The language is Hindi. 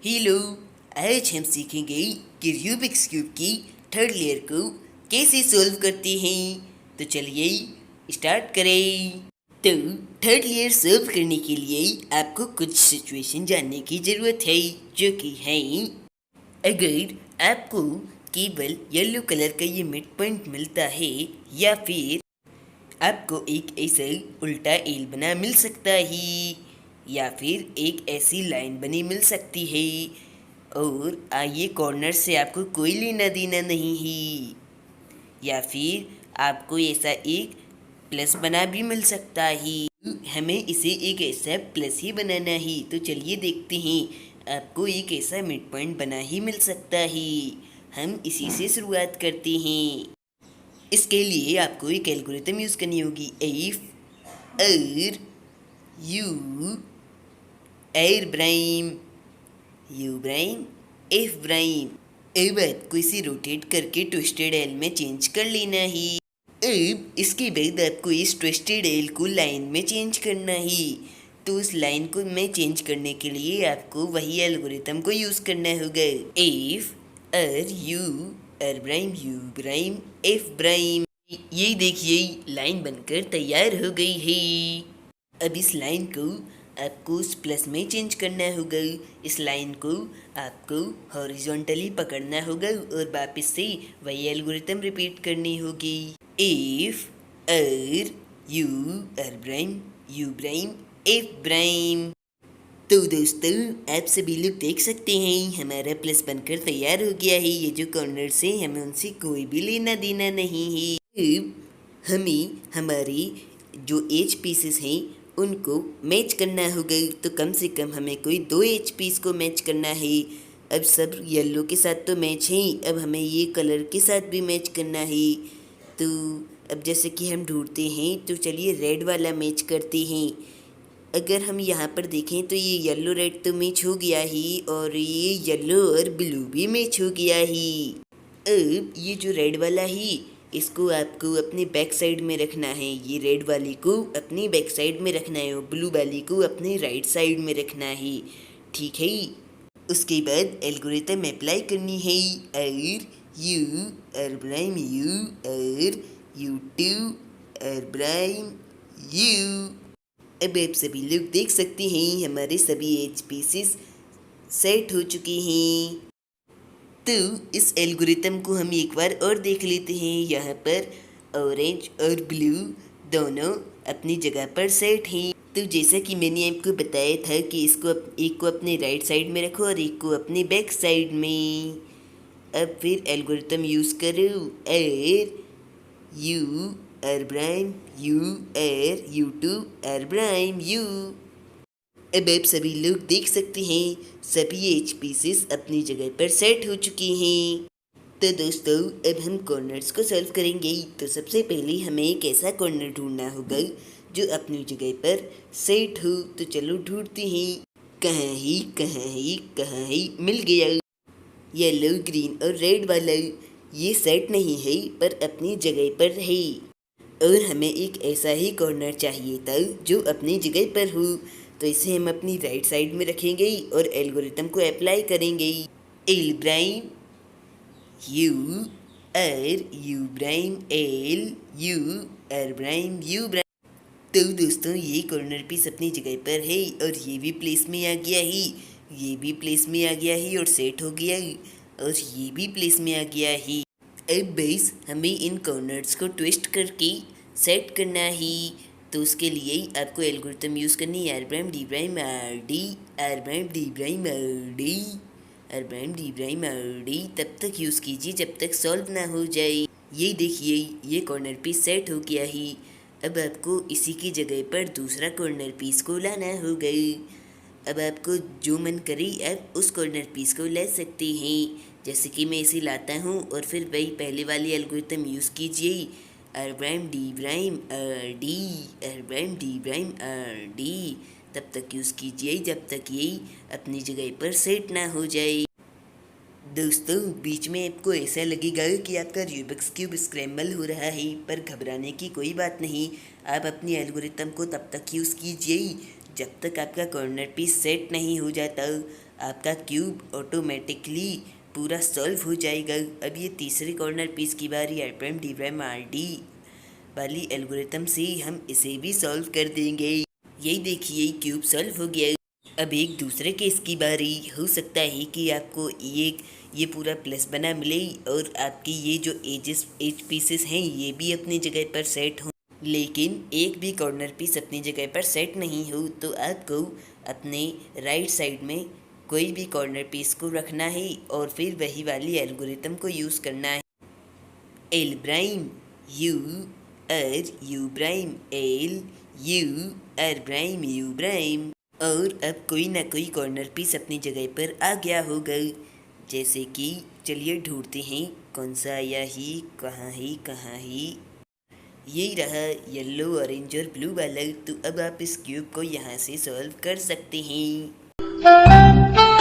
हेलो। आज हम सीखेंगे कि रूबिक्स क्यूब की थर्ड लेयर को कैसे सोल्व करते हैं। तो चलिए स्टार्ट करें। तो थर्ड लेयर सोल्व करने के लिए आपको कुछ सिचुएशन जानने की ज़रूरत है, जो कि है अगर आपको केवल येलो कलर का ये मिड पॉइंट मिलता है, या फिर आपको एक ऐसा उल्टा एल बना मिल सकता है, या फिर एक ऐसी लाइन बनी मिल सकती है, और ये कॉर्नर से आपको कोई लेना देना नहीं है, या फिर आपको ऐसा एक प्लस बना भी मिल सकता है। हमें इसे एक ऐसा प्लस ही बनाना है। तो चलिए देखते हैं, आपको एक ऐसा मिड पॉइंट बना ही मिल सकता है। हम इसी से शुरुआत करते हैं। इसके लिए आपको एक एल्गोरिथम यूज़ करनी होगी। इफ अर यू एर ब्राइम यू ब्राइम एफ ब्राइम। अब आपको इसे रोटेट करके ट्विस्टेड एल में चेंज कर लेना है। अब इसके बाद आपको इस ट्विस्टेड एल को लाइन में चेंज करना है। तो उस लाइन को में चेंज करने के लिए आपको वही एल्गोरिथम को यूज़ करना होगा। इफ अर यू एर ब्राइम यू ब्राइम एफ ब्राइम। ये देखिए, लाइन बनकर तैयार हो गई है। अब इस लाइन को आपको उस प्लस में चेंज करना होगा। इस लाइन को आपको हॉरिजॉन्टली पकड़ना होगा और वापस से वही एल्गोरिथम रिपीट करनी होगी। इफ अर यू एर ब्राइम यू ब्राइम एफ ब्राइम। तो दोस्तों, आप सभी लोग देख सकते हैं हमारा प्लस बनकर तैयार हो गया है। ये जो कॉर्नर से हमें उनसे कोई भी लेना देना नहीं है। अब हमें हमारे जो एज पीसेस हैं उनको मैच करना होगा। तो कम से कम हमें कोई 2 एच पीस को मैच करना है। अब सब येलो के साथ तो मैच है, अब हमें ये कलर के साथ भी मैच करना है। तो अब जैसे कि हम ढूंढते हैं, तो चलिए रेड वाला मैच करते हैं। अगर हम यहाँ पर देखें तो ये येलो रेड तो मैच हो गया ही, और ये येलो और ब्लू भी मैच हो गया ही। अब ये जो रेड वाला ही, इसको आपको अपने बैक साइड में रखना है। ये रेड वाली को अपनी बैक साइड में रखना है और ब्लू वाली को अपने राइट साइड में रखना है, ठीक है। उसके बाद एल्गोरिथम अप्लाई करनी है। और यू और प्राइम यू और यू टू और प्राइम यू। अब आप सभी लोग देख सकते हैं हमारे सभी एज पीसेस सेट हो चुके हैं। तो इस एल्गोरिथम को हम एक बार और देख लेते हैं। यहाँ पर ऑरेंज और ब्लू दोनों अपनी जगह पर सेट हैं। तो जैसा कि मैंने आपको बताया था कि एक को अपने राइट साइड में रखो और एक को अपने बैक साइड में। अब फिर एल्गोरिथम यूज़ करो। और यू और प्राइम यू और यू टू और प्राइम यू। अब आप सभी लोग देख सकते हैं सभी एच पीसेस अपनी जगह पर सेट हो चुके हैं। तो दोस्तों, अब हम कॉर्नर्स को सॉल्व करेंगे। तो सबसे पहले हमें एक ऐसा कॉर्नर ढूंढना होगा जो अपनी जगह पर सेट हो। तो चलो ढूंढते हैं। कहाँ है कहाँ है कहाँ है, मिल गया। येलो ग्रीन और रेड वाला ये सेट नहीं है पर अपनी जगह पर है। और हमें एक ऐसा ही कॉर्नर चाहिए था जो अपनी जगह पर हो। तो इसे हम अपनी राइट साइड में रखेंगे और एल्गोरिथम को अप्लाई करेंगे। एल ब्राइम यू और यू ब्राइम एल यू और ब्राइम यू ब्राइम। तो दोस्तों, ये कॉर्नर पीस अपनी जगह पर है और ये भी प्लेस में आ गया है, ये भी प्लेस में आ गया है और सेट हो गया है, और ये भी प्लेस में आ गया है। अब बस हमें इन कॉर्नर्स को ट्विस्ट करके सेट करना है। तो उसके लिए आपको एल्गोरिथम यूज़ करनी है। R prime D prime R D, R prime D prime R D, R prime D prime R D. तब तक यूज़ कीजिए जब तक सॉल्व ना हो जाए। ये देखिए, ये कॉर्नर पीस सेट हो गया है। अब आपको इसी की जगह पर दूसरा कॉर्नर पीस को लाना होगा। अब आपको जो मन करे आप उस कॉर्नर पीस को ले सकते हैं। जैसे कि मैं इसे लाता हूँ और फिर वही पहले वाली एल्गोरिथम यूज़ कीजिए। R prime D prime R D, R prime D prime R D. तब तक यूज़ कीजिए जब तक ये अपनी जगह पर सेट ना हो जाए। दोस्तों, बीच में आपको ऐसा लगेगा कि आपका रूबिक्स क्यूब स्क्रैम्बल हो रहा है, पर घबराने की कोई बात नहीं। आप अपनी एल्गोरिथम को तब तक यूज़ कीजिए जब तक आपका कॉर्नर पीस सेट नहीं हो जाता। आपका क्यूब ऑटोमेटिकली पूरा सॉल्व हो जाएगा। अब ये तीसरे कॉर्नर पीस की बारी R prime D prime R D वाली एल्गोरिथम से हम इसे भी सॉल्व कर देंगे। यही देखिए क्यूब सॉल्व हो गया। अब एक दूसरे केस की बारी। हो सकता है कि आपको ये पूरा प्लस बना मिले और आपकी ये जो एज पीसेस हैं ये भी अपनी जगह पर सेट हों, लेकिन एक भी कॉर्नर पीस अपनी जगह पर सेट नहीं हो, तो आपको अपने राइट साइड में कोई भी कॉर्नर पीस को रखना है और फिर वही वाली एल्गोरिथम को यूज़ करना है। L prime U R U prime L U R prime U prime. और अब कोई ना कोई कॉर्नर पीस अपनी जगह पर आ गया होगा, जैसे कि चलिए ढूंढते हैं कौन सा आया ही, कहाँ है। यही रहा येलो ऑरेंज और ब्लू वाला। तो अब आप इस क्यूब को यहाँ से सॉल्व कर सकते हैं।